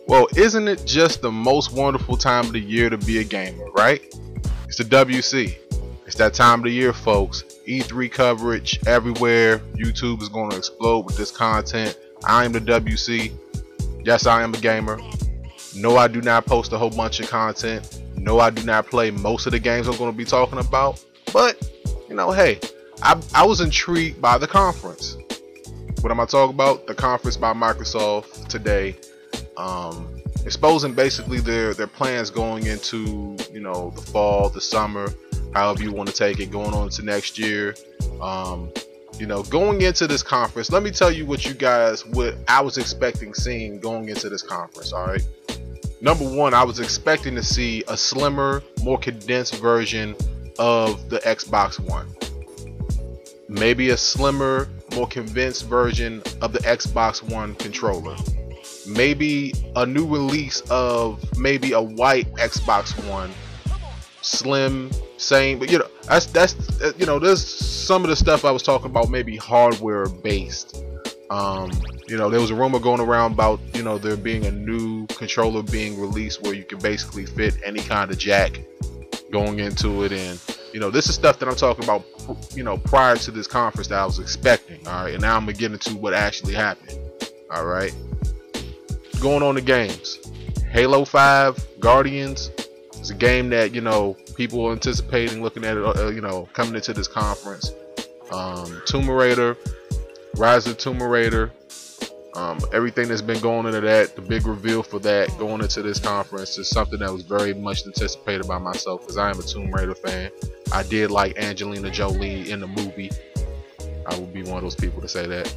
Well, isn't it just the most wonderful time of the year to be a gamer, right? It's the WC. It's that time of the year, folks. E3 coverage everywhere. YouTube is going to explode with this content. I am the WC. Yes, I am a gamer. No, I do not post a whole bunch of content. No, I do not play most of the games I'm going to be talking about. But, you know, hey, I was intrigued by the conference. What am I talking about? The conference by Microsoft today. Exposing basically their plans going into, you know, the fall, the summer, however you want to take it, going on to next year. You know, going into this conference, let me tell you what I was expecting seeing going into this conference. All right, number one, I was expecting to see a slimmer, more condensed version of the Xbox One. Maybe a slimmer, more condensed version of the Xbox One controller. Maybe a new release of maybe a white Xbox One, slim, same, but you know, that's you know, there's some of the stuff I was talking about, maybe hardware based. You know, there was a rumor going around about, you know, there being a new controller being released where you can basically fit any kind of jack going into it, and you know, this is stuff that I'm talking about, you know, prior to this conference that I was expecting. All right, and now I'm gonna get into what actually happened. All right. Going on the games, Halo 5 Guardians is a game that, you know, people are anticipating, looking at it, you know, coming into this conference. Tomb Raider, Rise of Tomb Raider, everything that's been going into that, the big reveal for that going into this conference is something that was very much anticipated by myself, because I am a Tomb Raider fan. I did like Angelina Jolie in the movie. I would be one of those people to say that.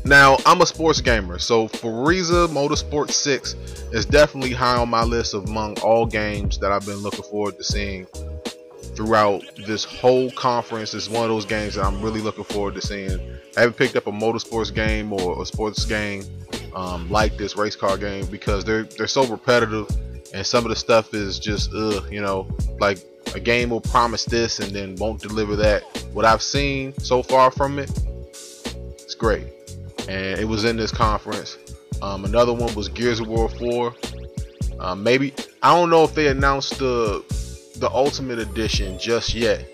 Now, I'm a sports gamer, so Forza Motorsport 6 is definitely high on my list among all games that I've been looking forward to seeing throughout this whole conference. It's one of those games that I'm really looking forward to seeing. I haven't picked up a motorsports game or a sports game like this race car game, because they're so repetitive, and some of the stuff is just you know, like a game will promise this and then won't deliver that. What I've seen so far from it, it's great. And it was in this conference. Another one was Gears of War 4. Maybe, I don't know if they announced the Ultimate Edition just yet,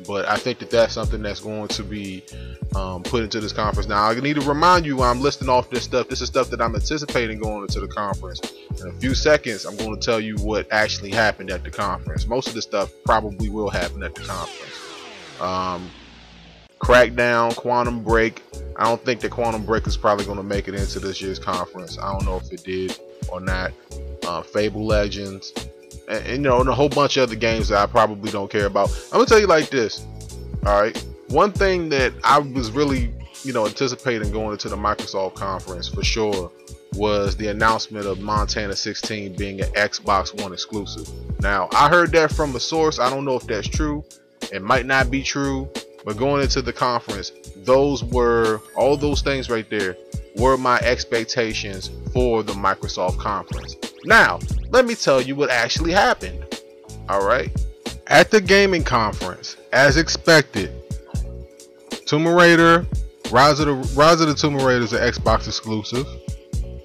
but I think that that's something that's going to be put into this conference. Now, I need to remind you, I'm listing off this stuff. This is stuff that I'm anticipating going into the conference. In a few seconds, I'm going to tell you what actually happened at the conference. Most of the stuff probably will happen at the conference. Crackdown, Quantum Break. I don't think that Quantum Break is probably going to make it into this year's conference. I don't know if it did or not. Fable Legends, and you know, and a whole bunch of other games that I probably don't care about. I'm gonna tell you like this. All right, one thing that I was really, you know, anticipating going into the Microsoft conference for sure was the announcement of Montana 16 being an Xbox One exclusive. Now, I heard that from a source. I don't know if that's true. It might not be true. But going into the conference, all those things right there were my expectations for the Microsoft conference. Now, let me tell you what actually happened. All right, at the gaming conference, as expected, Tomb Raider, Rise of the Tomb Raider is an Xbox exclusive.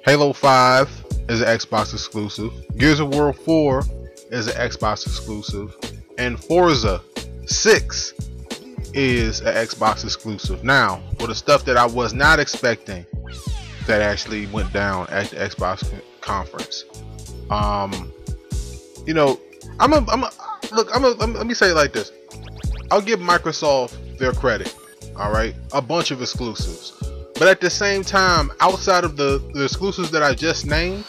Halo 5 is an Xbox exclusive. Gears of War 4 is an Xbox exclusive, and Forza 6 is an Xbox exclusive. Now, for the stuff that I was not expecting that actually went down at the Xbox conference, you know, let me say it like this. I'll give Microsoft their credit. All right, a bunch of exclusives, but at the same time, outside of the exclusives that I just named,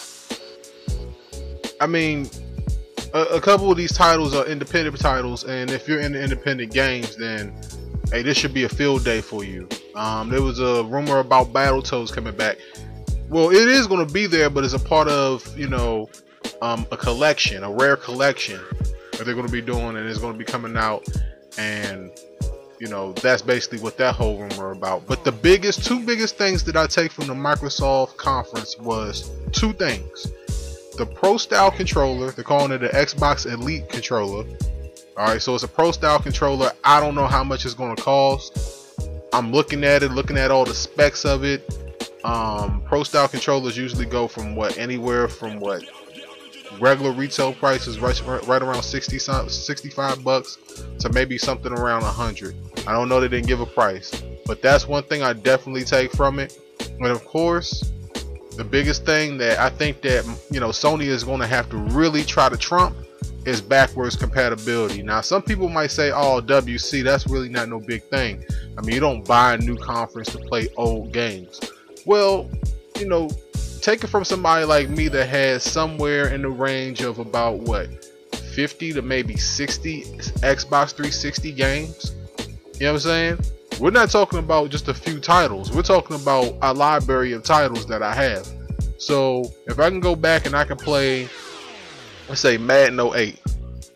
I mean, a couple of these titles are independent titles, and if you're into independent games, then hey, this should be a field day for you. There was a rumor about Battletoads coming back. Well, it is going to be there, but it's a part of, you know, a collection, a rare collection that they're going to be doing, and it's going to be coming out, and you know, that's basically what that whole rumor about. But the two biggest things that I take from the Microsoft conference was two things. The Pro style controller, they're calling it an Xbox Elite controller. Alright, so it's a pro style controller. I don't know how much it's going to cost. I'm looking at it, looking at all the specs of it. Pro style controllers usually go from anywhere from regular retail prices right around 65 bucks to maybe something around 100. I don't know, they didn't give a price, but that's one thing I definitely take from it. And of course, the biggest thing that I think that Sony is going to have to really try to trump is backwards compatibility. Now some people might say, oh, WC, that's really not no big thing. I mean, you don't buy a new conference to play old games. Well, take it from somebody like me that has somewhere in the range of about 50 to maybe 60 Xbox 360 games. You know what I'm saying? We're not talking about just a few titles. We're talking about a library of titles that I have. So if I can go back and I can play, let's say Madden 08,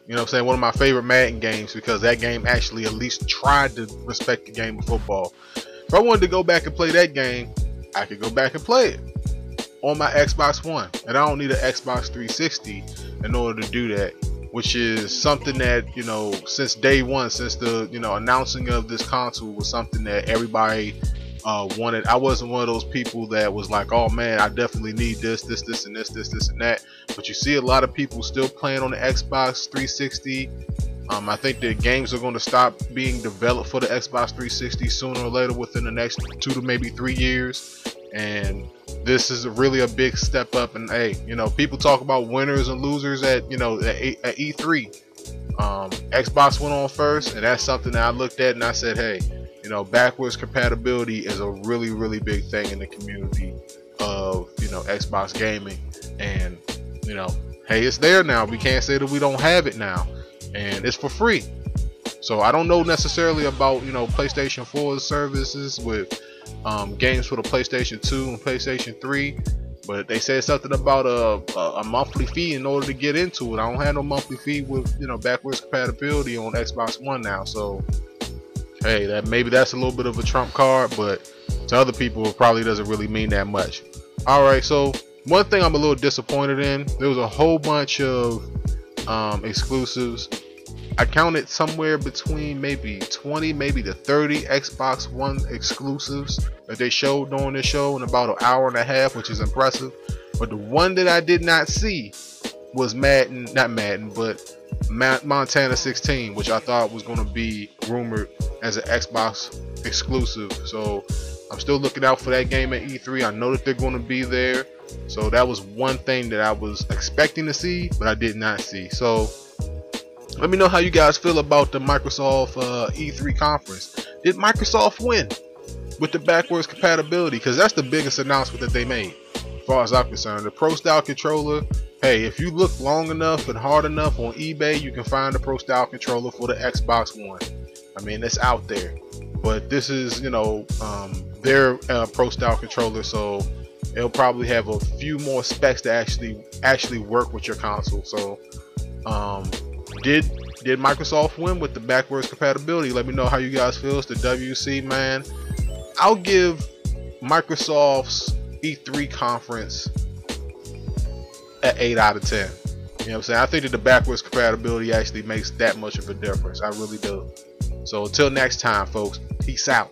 you know what I'm saying, one of my favorite Madden games, because that game actually at least tried to respect the game of football. If I wanted to go back and play that game, I could go back and play it on my Xbox One, and I don't need an Xbox 360 in order to do that, which is something that, since day one, since the announcing of this console, was something that everybody wanted. I wasn't one of those people that was like, oh man, I definitely need this and this and that. But you see a lot of people still playing on the Xbox 360. I think that games are going to stop being developed for the Xbox 360 sooner or later, within the next 2 to maybe 3 years. And this is really a big step up. And hey, people talk about winners and losers at E3. Xbox went on first, and that's something that I looked at and I said, hey, backwards compatibility is a really big thing in the community of Xbox gaming. And hey, it's there now. We can't say that we don't have it now, and it's for free. So I don't know necessarily about PlayStation 4 services with games for the PlayStation 2 and PlayStation 3, but they said something about a monthly fee in order to get into it. I don't have no monthly fee with backwards compatibility on Xbox One now. So hey, that's a little bit of a trump card, but to other people it probably doesn't really mean that much. Alright, so one thing I'm a little disappointed in, there was a whole bunch of exclusives. I counted somewhere between maybe 20 maybe to 30 Xbox One exclusives that they showed during this show in about an hour and a half, which is impressive. But the one that I did not see was Montana 16, which I thought was going to be rumored as an Xbox exclusive. So I'm still looking out for that game at E3. I know that they're going to be there. So that was one thing that I was expecting to see, but I did not see. So let me know how you guys feel about the Microsoft E3 conference. Did Microsoft win with the backwards compatibility? Because that's the biggest announcement that they made, as far as I'm concerned. The Pro Style controller, hey, if you look long enough and hard enough on eBay, you can find the Pro Style controller for the Xbox One. I mean, it's out there. But this is, their Pro Style controller, so it'll probably have a few more specs to actually work with your console. So did Microsoft win with the backwards compatibility? Let me know how you guys feel. It's the WC, man. I'll give Microsoft's E3 conference at 8 out of 10. You know what I'm saying? I think that the backwards compatibility actually makes that much of a difference. I really do. So until next time, folks, peace out.